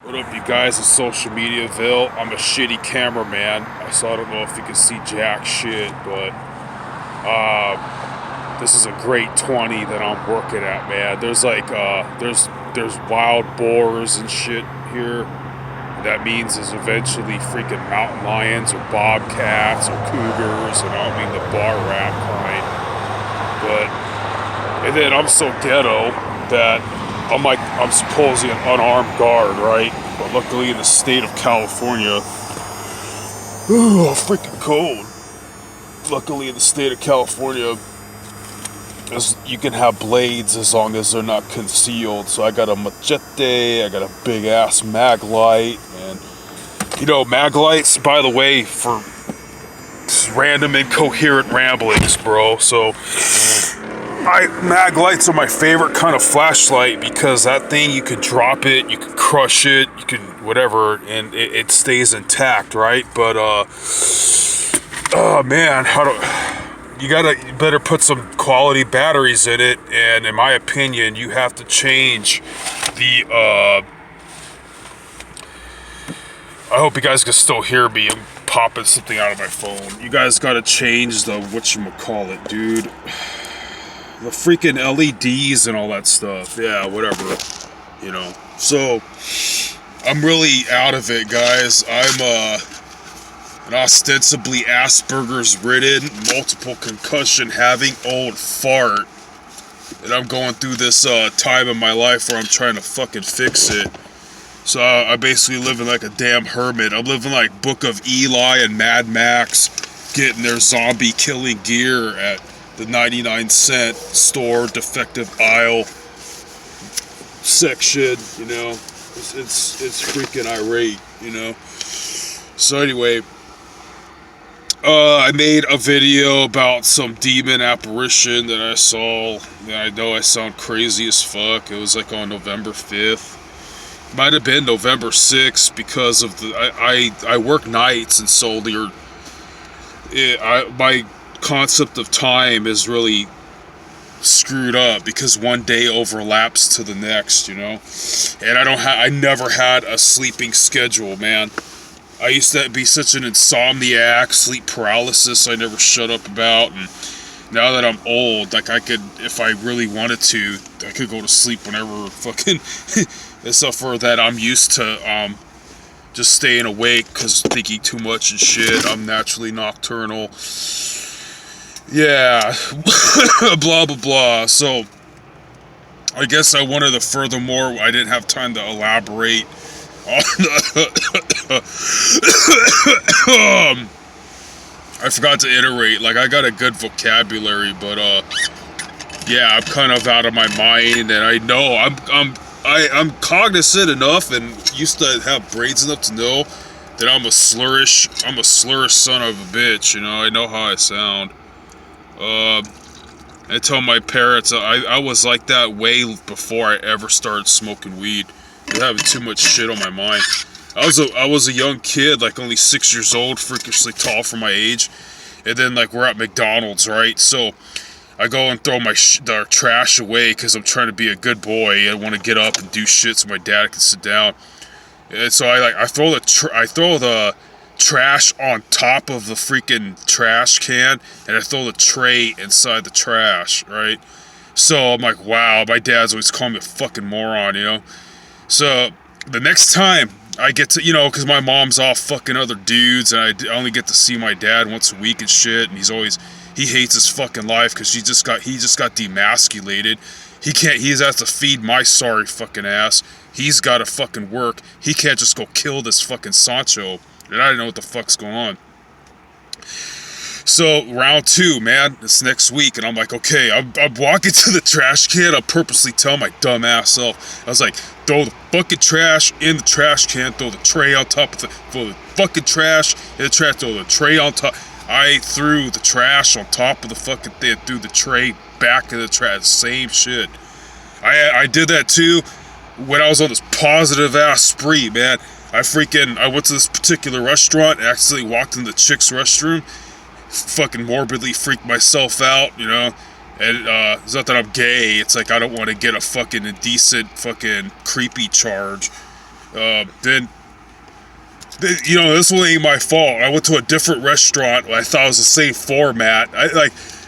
What up, you guys? It's Social Mediaville. I'm a shitty cameraman, so I don't know if you can see jack shit, but this is a great 20 that I'm working at, man. There's like there's wild boars and shit here. That means there's eventually freaking mountain lions or bobcats or cougars, and I don't mean the bar rap kind. And then I'm so ghetto that I'm supposedly an unarmed guard, right? But luckily in the state of California, ooh, freaking cold. Luckily in the state of California, you can have blades as long as they're not concealed. So I got a machete, I got a big ass mag light, and mag lights, by the way, for random incoherent ramblings, bro. So mag lights are my favorite kind of flashlight because that thing, you could drop it, you could crush it, you could whatever, and it stays intact, right? But oh man, you better put some quality batteries in it, and in my opinion, you have to change the I hope you guys can still hear me. I'm popping something out of my phone. You guys gotta change the whatchamacallit, dude. The freaking LEDs and all that stuff. Yeah, whatever. So, I'm really out of it, guys. I'm an ostensibly Asperger's ridden, multiple concussion having old fart. And I'm going through this time in my life where I'm trying to fucking fix it. So I basically living like a damn hermit. I'm living like Book of Eli and Mad Max, getting their zombie killing gear at the 99-cent store, defective aisle section, It's freaking irate, So anyway, I made a video about some demon apparition that I saw. I know I sound crazy as fuck. It was like on November 5th. Might have been November 6th because of I work nights, and so my concept of time is really screwed up because one day overlaps to the next, and I never had a sleeping schedule, man. I used to be such an insomniac, sleep paralysis I never shut up about, and now that I'm old, like I could, if I really wanted to, I could go to sleep whenever fucking, except for that I'm used to just staying awake because thinking too much and shit. I'm naturally nocturnal. Yeah, blah, blah, blah. So, I guess I wanted to furthermore, I didn't have time to elaborate on I forgot to iterate, like I got a good vocabulary, but yeah, I'm kind of out of my mind, and I know I'm cognizant enough and used to have brains enough to know that I'm a slurish son of a bitch, I know how I sound. I tell my parents I was like that way before I ever started smoking weed. I was having too much shit on my mind. I was a young kid, like only 6 years old, freakishly tall for my age, and then like we're at McDonald's, right? So I go and throw the trash away because I'm trying to be a good boy. I want to get up and do shit so my dad can sit down. And so I throw the trash on top of the freaking trash can, and I throw the tray inside the trash, right? So I'm like, wow, my dad's always calling me a fucking moron, So the next time I get to, because my mom's off fucking other dudes, and I only get to see my dad once a week and shit, and he hates his fucking life because he just got demasculated. He has to feed my sorry fucking ass. He's got to fucking work. He can't just go kill this fucking Sancho. And I didn't know what the fuck's going on. So, round 2, man, it's next week, and I'm like, okay, I'm walking to the trash can. I'm purposely telling my dumb ass self, I was like, throw the fucking trash in the trash can, throw the tray on top of throw the fucking trash in the trash, throw the tray on top. I threw the trash on top of the fucking thing, threw the tray back in the trash, same shit. I did that too when I was on this positive ass spree, man. I went to this particular restaurant, accidentally walked in the chick's restroom, fucking morbidly freaked myself out, and it's not that I'm gay, it's like I don't want to get a fucking indecent, fucking creepy charge Then this one ain't my fault. I went to a different restaurant. I thought it was the same format.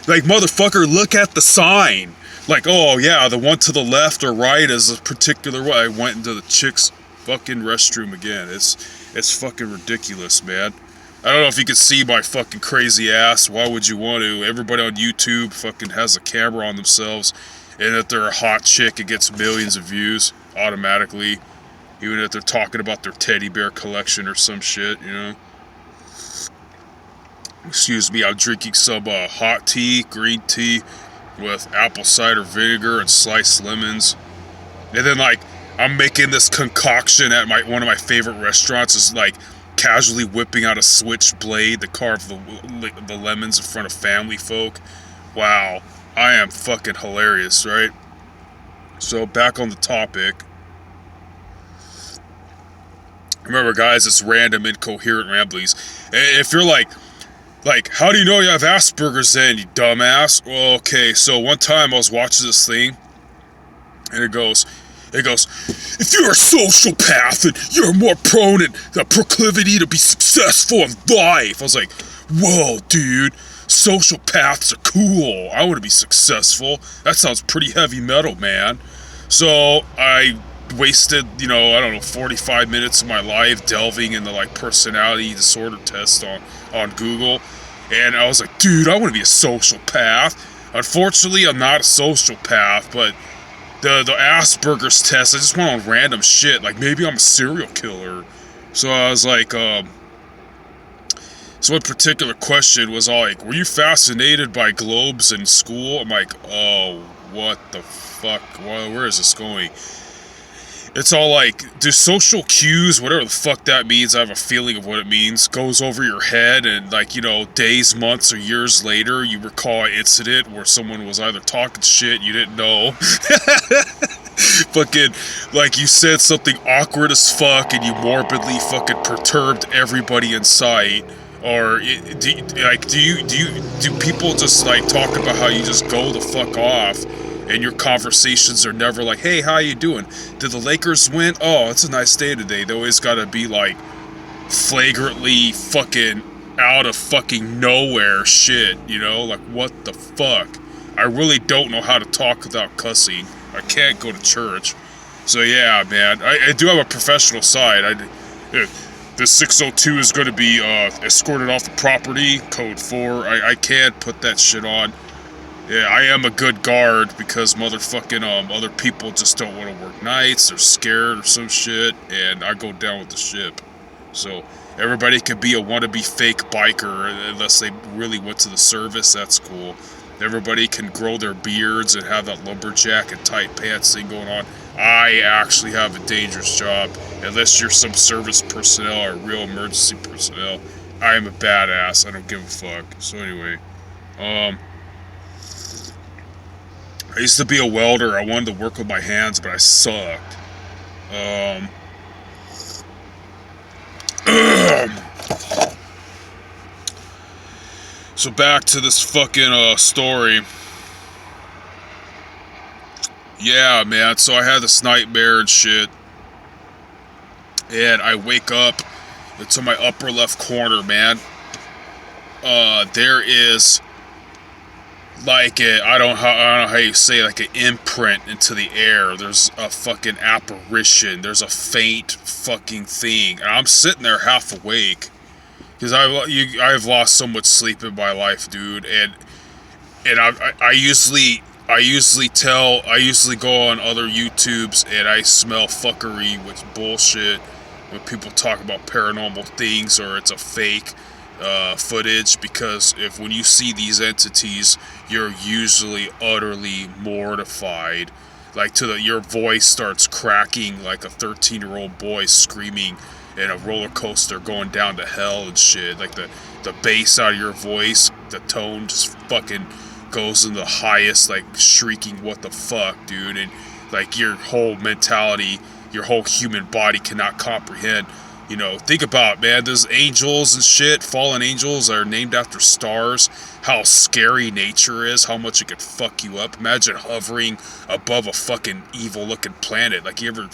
Like motherfucker, look at the sign. Like, oh yeah, the one to the left or right is a particular way. I went into the chick's fucking restroom again. It's fucking ridiculous, man. I don't know if you can see my fucking crazy ass. Why would you want to? Everybody on YouTube fucking has a camera on themselves, and if they're a hot chick, it gets millions of views automatically. Even if they're talking about their teddy bear collection or some shit, Excuse me, I'm drinking some hot tea, green tea, with apple cider vinegar and sliced lemons. And then, I'm making this concoction at one of my favorite restaurants, is casually whipping out a switchblade to carve the lemons in front of family folk. Wow, I am fucking hilarious, right? So, back on the topic. Remember, guys, it's random, incoherent ramblings. If you're like, how do you know you have Asperger's then, you dumbass? Well, okay, so one time I was watching this thing, and it goes, if you're a sociopath, then you're more prone and the proclivity to be successful in life. I was like, whoa, dude, sociopaths are cool. I want to be successful. That sounds pretty heavy metal, man. So I wasted, 45 minutes of my life delving into personality disorder tests on Google, and I was like, dude, I want to be a sociopath. Unfortunately, I'm not a sociopath, but the Asperger's test, I just went on random shit, maybe I'm a serial killer. So I was like, so one particular question was all were you fascinated by globes in school? I'm like, oh, what the fuck, where is this going? It's all do social cues, whatever the fuck that means, I have a feeling of what it means, goes over your head, and days, months, or years later, you recall an incident where someone was either talking shit you didn't know, fucking, you said something awkward as fuck, and you morbidly fucking perturbed everybody in sight, or do people just talk about how you just go the fuck off? And your conversations are never hey, how you doing? Did the Lakers win? Oh, it's a nice day today. They always gotta be flagrantly fucking out of fucking nowhere shit, what the fuck? I really don't know how to talk without cussing. I can't go to church. So yeah, man, I do have a professional side. The 602 is gonna be escorted off the property, code 4. I can't put that shit on. Yeah, I am a good guard because motherfucking other people just don't want to work nights, they're scared or some shit, and I go down with the ship. So everybody could be a wannabe fake biker unless they really went to the service, that's cool. Everybody can grow their beards and have that lumberjack and tight pants thing going on. I actually have a dangerous job, unless you're some service personnel or real emergency personnel. I am a badass, I don't give a fuck. So anyway, I used to be a welder. I wanted to work with my hands, but I sucked. So back to this fucking story. Yeah, man, so I had this nightmare and shit. And I wake up, it's in my upper left corner, man. There is I don't know how you say, an imprint into the air. There's a fucking apparition. There's a faint fucking thing. And I'm sitting there half awake. Because I've lost so much sleep in my life, dude. And I usually go on other YouTubes and I smell fuckery with bullshit when people talk about paranormal things or it's a fake footage, because when you see these entities, you're usually utterly mortified. Your voice starts cracking like a 13-year-old boy screaming in a roller coaster going down to hell and shit. The bass out of your voice, the tone just fucking goes in the highest, shrieking, what the fuck, dude, and your whole mentality, your whole human body cannot comprehend. You know, think about it, man, those angels and shit, fallen angels are named after stars, how scary nature is, how much it could fuck you up. Imagine hovering above a fucking evil looking planet. Like, you ever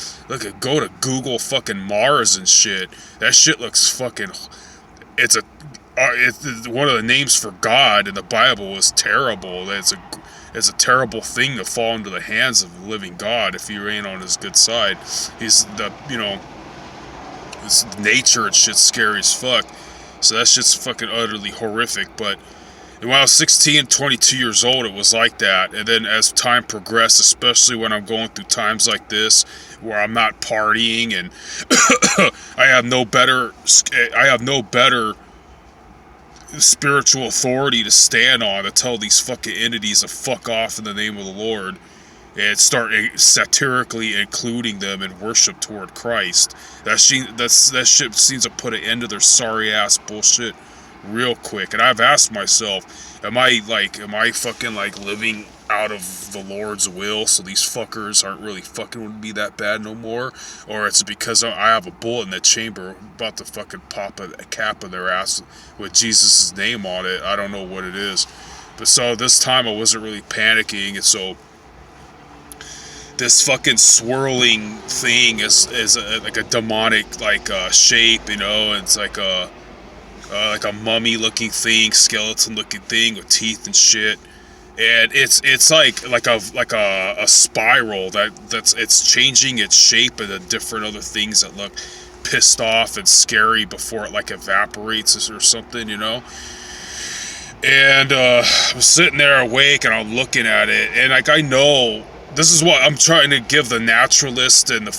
go to Google fucking Mars and shit. That shit looks fucking, it's one of the names for God in the Bible is terrible. It's a terrible thing to fall into the hands of the living God if you ain't on his good side. He's the, you know, this nature and shit's scary as fuck. So that shit's fucking utterly horrific. But when I was 16, 22 years old, it was like that. And then as time progressed, especially when I'm going through times like this, where I'm not partying and I have no better spiritual authority to stand on to tell these fucking entities to fuck off in the name of the Lord, and start satirically including them in worship toward Christ. That shit seems to put an end to their sorry ass bullshit real quick. And I've asked myself, am I fucking like living out of the Lord's will, so these fuckers aren't really fucking with me that bad no more? Or it's because I have a bullet in the chamber about to fucking pop a cap in their ass with Jesus' name on it? I don't know what it is. But so this time I wasn't really panicking, and so this fucking swirling thing is like a demonic like shape, you know. It's like a mummy looking thing, skeleton looking thing with teeth and shit. And it's like a spiral it's changing its shape into different other things that look pissed off and scary before it like evaporates or something, you know. And I'm sitting there awake and I'm looking at it, and like I know this is what I'm trying to give the naturalist and the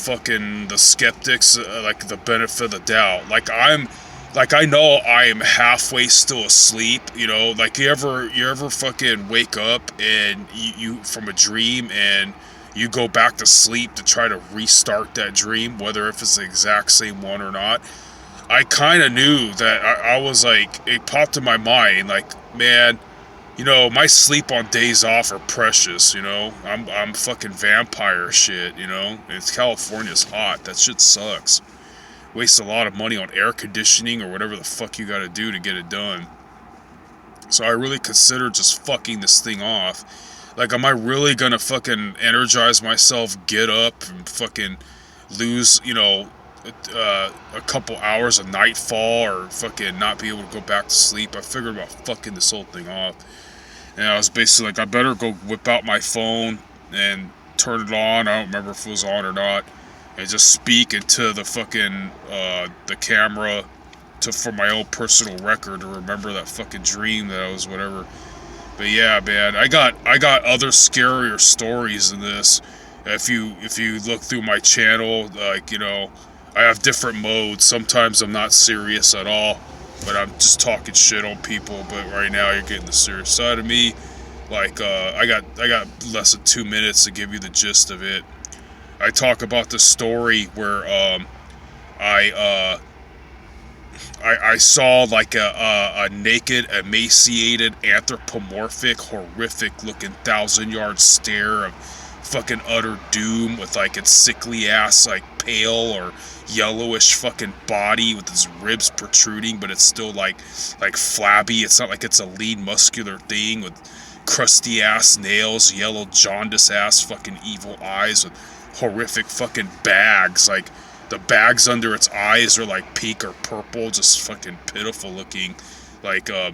skeptics like the benefit of the doubt. Like I know I am halfway still asleep, you know. Like you ever fucking wake up and you from a dream and you go back to sleep to try to restart that dream, whether if it's the exact same one or not. I kind of knew that I was like, it popped in my mind, like, man, you know, my sleep on days off are precious, you know. I'm fucking vampire shit, you know. It's California's hot. That shit sucks. Waste a lot of money on air conditioning or whatever the fuck you gotta do to get it done. So I really considered just fucking this thing off. Like, am I really gonna fucking energize myself, get up, and fucking lose, you know, a couple hours of nightfall, or fucking not be able to go back to sleep? I figured about fucking this whole thing off. And I was basically like, I better go whip out my phone and turn it on. I don't remember if it was on or not. And just speak into the fucking, the camera for my own personal record to remember that fucking dream that I was whatever. But yeah, man, I got other scarier stories than this. If you look through my channel, like, you know, I have different modes. Sometimes I'm not serious at all, but I'm just talking shit on people. But right now you're getting the serious side of me. Like, I got less than 2 minutes to give you the gist of it. I talk about the story where I saw like a naked, emaciated, anthropomorphic, horrific-looking 1,000-yard stare of fucking utter doom with like its sickly ass, like pale or yellowish fucking body with its ribs protruding, but it's still like flabby. It's not like it's a lean, muscular thing with crusty ass nails, yellow jaundice ass fucking evil eyes with horrific fucking bags. Like, the bags under its eyes are like pink or purple, just fucking pitiful looking. Like, I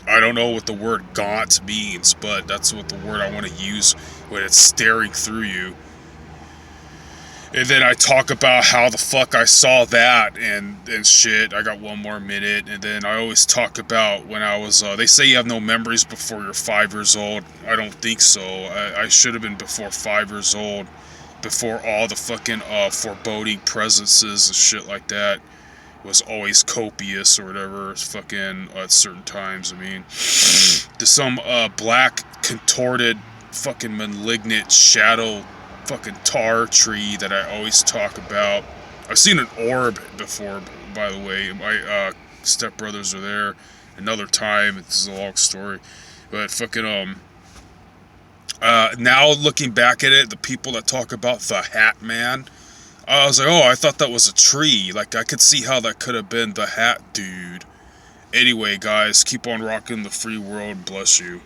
don't know what the word gaunt means, but that's what the word I want to use when it's staring through you. And then I talk about how the fuck I saw that and shit. I got 1 more minute. And then I always talk about when I was, they say you have no memories before you're 5 years old. I don't think so. I should have been before 5 years old, before all the fucking foreboding presences and shit like that was always copious or whatever. It's fucking at certain times. I mean, to some black, contorted, fucking malignant shadow fucking tar tree that I always talk about. I've seen an orb before, by the way. My stepbrothers are there. Another time, this is a long story, but fucking now looking back at it, the people that talk about the Hat Man, I was like, oh, I thought that was a tree. Like, I could see how that could have been the hat dude. Anyway, guys, keep on rocking the free world. Bless you.